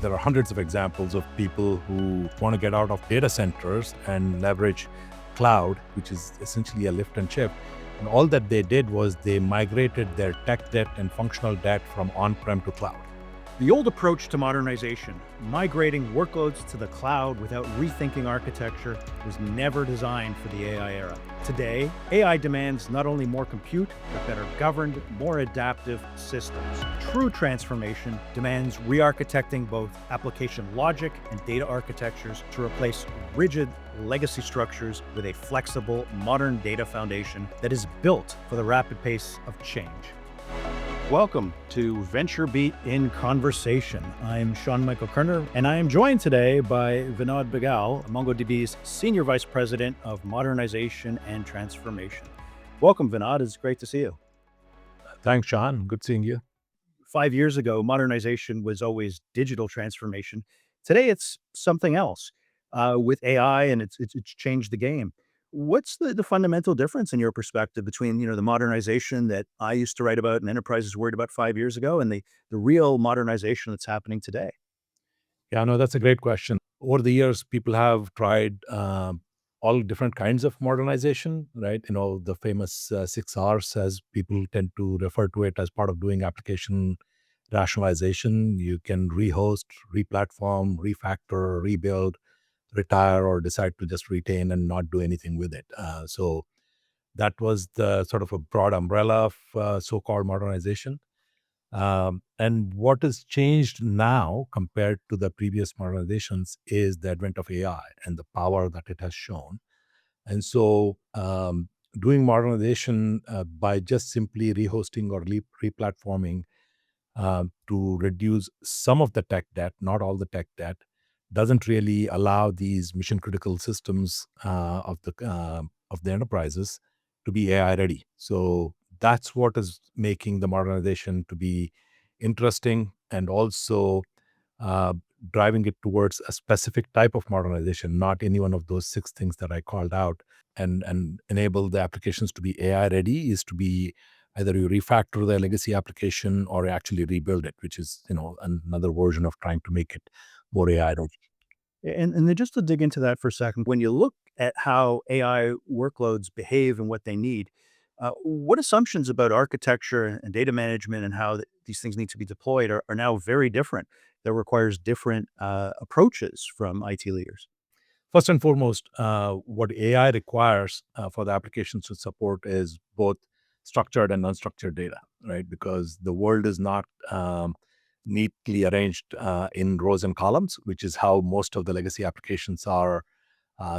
There are hundreds of examples of people who want to get out of data centers and leverage cloud, which is essentially a lift and shift. And all that they did was they migrated their tech debt and functional debt from on-prem to cloud. The old approach to modernization, migrating workloads to the cloud without rethinking architecture, was never designed for the AI era. Today, AI demands not only more compute, but better governed, more adaptive systems. True transformation demands re-architecting both application logic and data architectures to replace rigid legacy structures with a flexible, modern data foundation that is built for the rapid pace of change. Welcome to VentureBeat in Conversation. I'm Sean Michael Kerner, and I am joined today by Vinod Bagal, MongoDB's Senior Vice President of Modernization and Transformation. Welcome, Vinod. It's great to see you. Thanks, Sean. Good seeing you. 5 years ago, modernization was always digital transformation. Today, it's something else with AI, and it's changed the game. What's the fundamental difference in your perspective between, the modernization that I used to write about and enterprises worried about 5 years ago and the real modernization that's happening today? Yeah, no, that's a great question. Over the years, people have tried all different kinds of modernization, right? The famous 6 Rs, as people tend to refer to it, as part of doing application rationalization. You can rehost, replatform, refactor, rebuild, retire, or decide to just retain and not do anything with it. So that was the sort of a broad umbrella of so-called modernization. And what has changed now compared to the previous modernizations is the advent of AI and the power that it has shown. And so, doing modernization by just simply rehosting or replatforming to reduce some of the tech debt, not all the tech debt, doesn't really allow these mission critical systems of the enterprises to be AI ready. So that's what is making the modernization to be interesting, and also uh, driving it towards a specific type of modernization, not any one of those 6 things that I called out. And enable the applications to be AI ready is to be either you refactor the legacy application or actually rebuild it, which is another version of trying to make it more AI ready. And then just to dig into that for a second, when you look at how AI workloads behave and what they need, what assumptions about architecture and data management and how these things need to be deployed are now very different that requires different approaches from IT leaders? First and foremost, what AI requires for the applications to support is both structured and unstructured data, right? Because the world is not neatly arranged in rows and columns, which is how most of the legacy applications are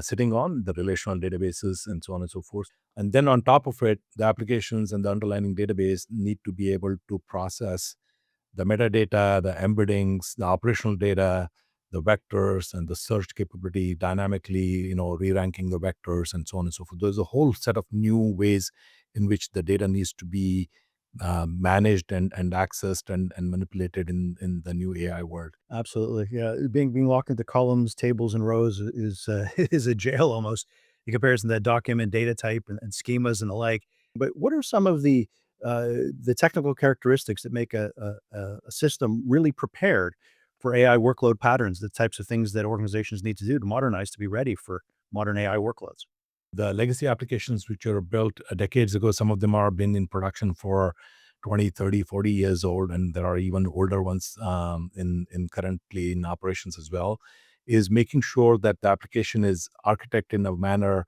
sitting on the relational databases and so on and so forth. And then on top of it, the applications and the underlying database need to be able to process the metadata, the embeddings, the operational data, the vectors, and the search capability dynamically, re-ranking the vectors and so on and so forth. There's a whole set of new ways in which the data needs to be managed and accessed and manipulated in the new AI world. Absolutely, yeah. Being locked into columns, tables, and rows is is a jail almost in comparison to that document data type and schemas and the like. But what are some of the technical characteristics that make a system really prepared for AI workload patterns, the types of things that organizations need to do to modernize to be ready for modern AI workloads? The legacy applications which were built decades ago, some of them are been in production for 20, 30, 40 years old, and there are even older ones in currently in operations as well, is making sure that the application is architected in a manner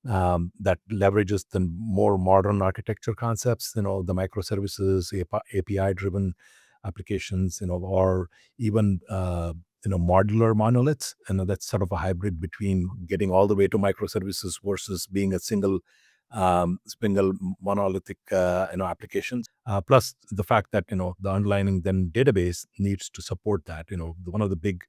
that leverages the more modern architecture concepts, the microservices, API-driven applications, or even modular monoliths. And that's sort of a hybrid between getting all the way to microservices versus being a single monolithic applications. Plus the fact that the underlying then database needs to support that. One of the big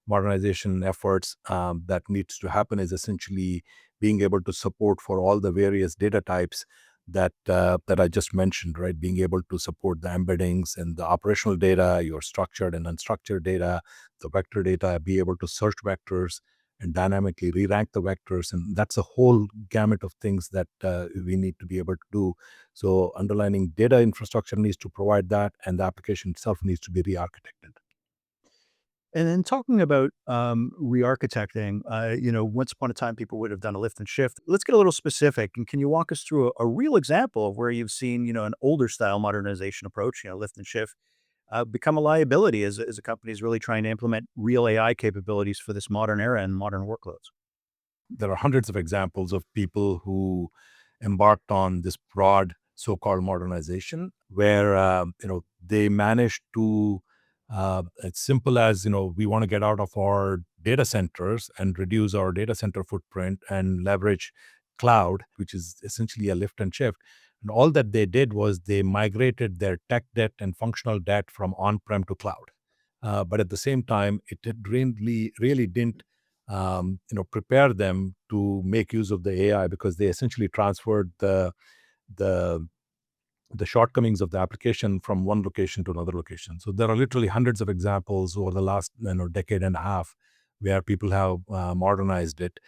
modernization efforts that needs to happen is essentially being able to support for all the various data types that I just mentioned, right? Being able to support the embeddings and the operational data, your structured and unstructured data, the vector data, be able to search vectors and dynamically re-rank the vectors. And that's a whole gamut of things that we need to be able to do. So underlying data infrastructure needs to provide that, and the application itself needs to be re-architected. And then talking about re-architecting, once upon a time people would have done a lift and shift. Let's get a little specific. And can you walk us through a real example of where you've seen, an older style modernization approach, lift and shift, become a liability as a company is really trying to implement real AI capabilities for this modern era and modern workloads? There are hundreds of examples of people who embarked on this broad so-called modernization where they managed to as simple as we want to get out of our data centers and reduce our data center footprint and leverage cloud, which is essentially a lift and shift. And all that they did was they migrated their tech debt and functional debt from on-prem to cloud. But at the same time, it really didn't prepare them to make use of the AI, because they essentially transferred the the shortcomings of the application from one location to another location. So there are literally hundreds of examples over the last decade and a half where people have modernized it,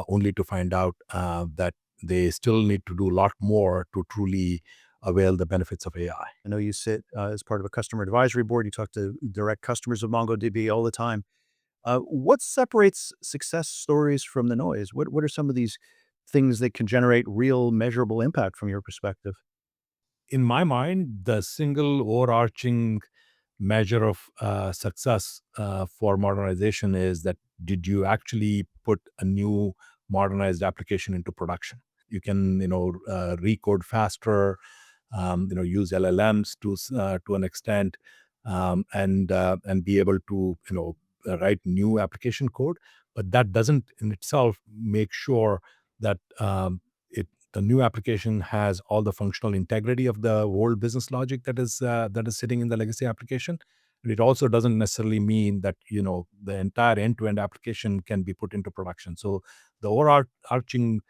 only to find out that they still need to do a lot more to truly avail the benefits of AI. I know you sit as part of a customer advisory board. You talk to direct customers of MongoDB all the time. What separates success stories from the noise? What are some of these things that can generate real measurable impact from your perspective? In my mind, the single overarching measure of success for modernization is that did you actually put a new modernized application into production? You can, recode faster, use LLMs to an extent, and be able to, write new application code. But that doesn't in itself make sure that the new application has all the functional integrity of the old business logic that is sitting in the legacy application. And it also doesn't necessarily mean that the entire end-to-end application can be put into production. So the overarching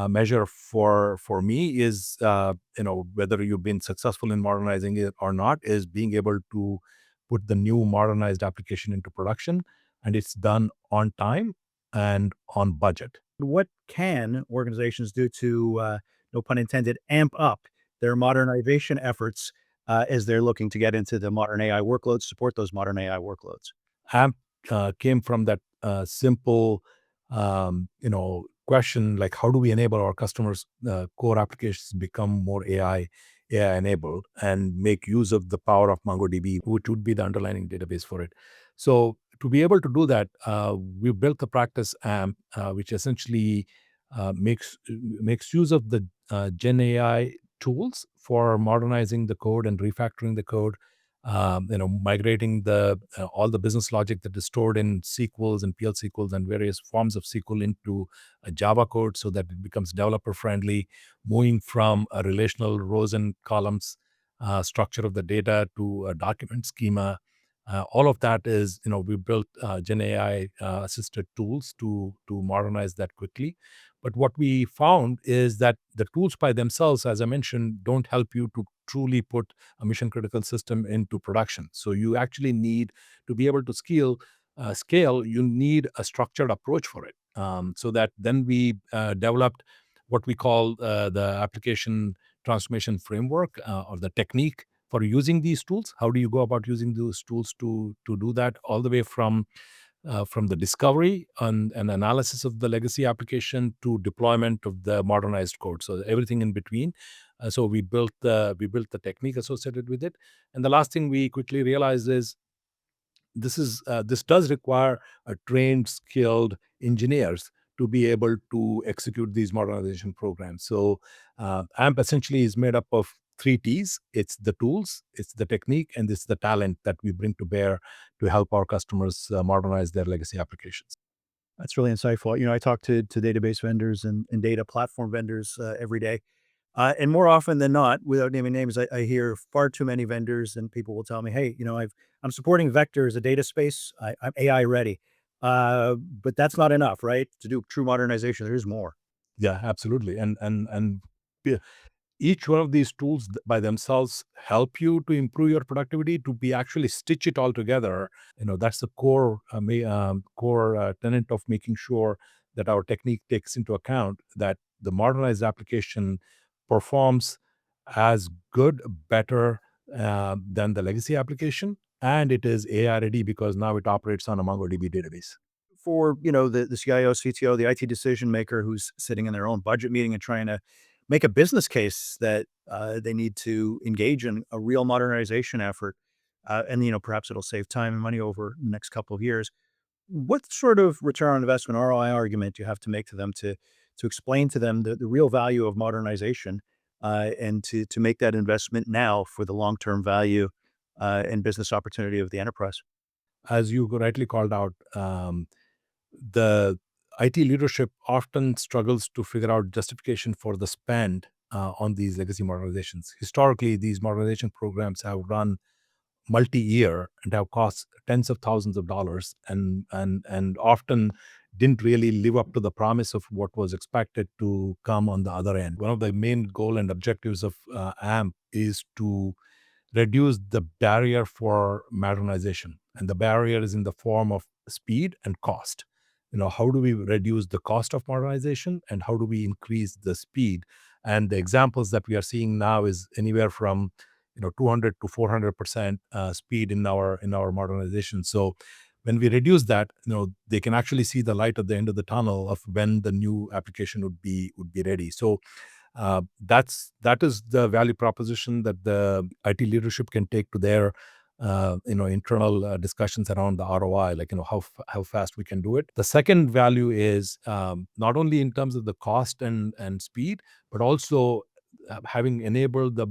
measure for me is whether you've been successful in modernizing it or not is being able to put the new modernized application into production, and it's done on time and on budget. What can organizations do to, no pun intended, amp up their modernization efforts as they're looking to get into the modern AI workloads, support those modern AI workloads? AMP came from that simple, question like, how do we enable our customers' core applications become more AI enabled and make use of the power of MongoDB, which would be the underlying database for it. So to be able to do that, we built the practice AMP, which essentially makes use of the Gen AI tools for modernizing the code and refactoring the code, migrating the all the business logic that is stored in SQLs and PL SQLs and various forms of SQL into a Java code so that it becomes developer friendly, moving from a relational rows and columns structure of the data to a document schema. All of that is, we built Gen AI assisted tools to modernize that quickly. But what we found is that the tools by themselves, as I mentioned, don't help you to truly put a mission critical system into production. So you actually need to be able to scale. You need a structured approach for it. So that then we developed what we call the application transformation framework, or the technique for using these tools. How do you go about using those tools to do that, all the way from the discovery and analysis of the legacy application to deployment of the modernized code. So everything in between. So we built the technique associated with it. And the last thing we quickly realized is this does require a trained, skilled engineers to be able to execute these modernization programs. So AMP essentially is made up of three T's. It's the tools, it's the technique, and it's the talent that we bring to bear to help our customers modernize their legacy applications. That's really insightful. I talk to database vendors and data platform vendors every day. And more often than not, without naming names, I hear far too many vendors and people will tell me, "Hey, I'm supporting Vector as a data space. I'm AI ready." But that's not enough, right? To do true modernization, there is more. Yeah, absolutely. And each one of these tools by themselves help you to improve your productivity. To be actually stitch it all together, that's the core tenet of making sure that our technique takes into account that the modernized application performs as good, better than the legacy application, and it is AI ready because now it operates on a MongoDB database. For the CIO, CTO, the IT decision maker who's sitting in their own budget meeting and trying to make a business case that they need to engage in a real modernization effort, and perhaps it'll save time and money over the next couple of years. What sort of return on investment ROI argument do you have to make to them to explain to them the real value of modernization, and to make that investment now for the long term value and business opportunity of the enterprise? As you rightly called out, the IT leadership often struggles to figure out justification for the spend on these legacy modernizations. Historically, these modernization programs have run multi-year and have cost tens of thousands of dollars, and often didn't really live up to the promise of what was expected to come on the other end. One of the main goal and objectives of AMP is to reduce the barrier for modernization, and the barrier is in the form of speed and cost. How do we reduce the cost of modernization, and how do we increase the speed? And the examples that we are seeing now is anywhere from 200 to 400% speed in our modernization. So when we reduce that, they can actually see the light at the end of the tunnel of when the new application would be ready. So that is the value proposition that the IT leadership can take to their internal discussions around the ROI, like how fast we can do it. The second value is not only in terms of the cost and speed, but also having enabled the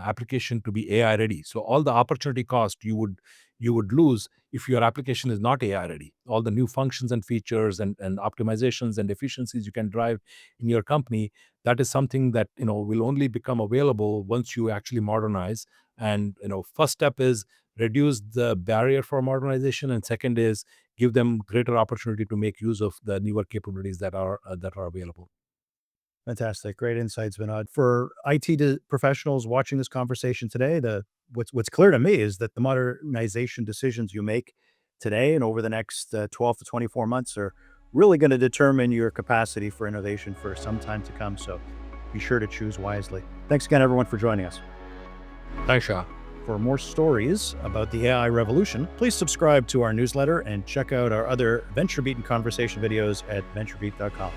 application to be AI ready. So all the opportunity cost you would lose if your application is not AI ready. All the new functions and features and optimizations and efficiencies you can drive in your company, that is something that will only become available once you actually modernize. And first step is reduce the barrier for modernization, and second is give them greater opportunity to make use of the newer capabilities that are available. Fantastic. Great insights, Vinod. For IT professionals watching this conversation today, what's clear to me is that the modernization decisions you make today and over the next 12 to 24 months are really going to determine your capacity for innovation for some time to come. So be sure to choose wisely. Thanks again, everyone, for joining us. Thanks, Shah. For more stories about the AI revolution, please subscribe to our newsletter and check out our other VentureBeat and conversation videos at VentureBeat.com.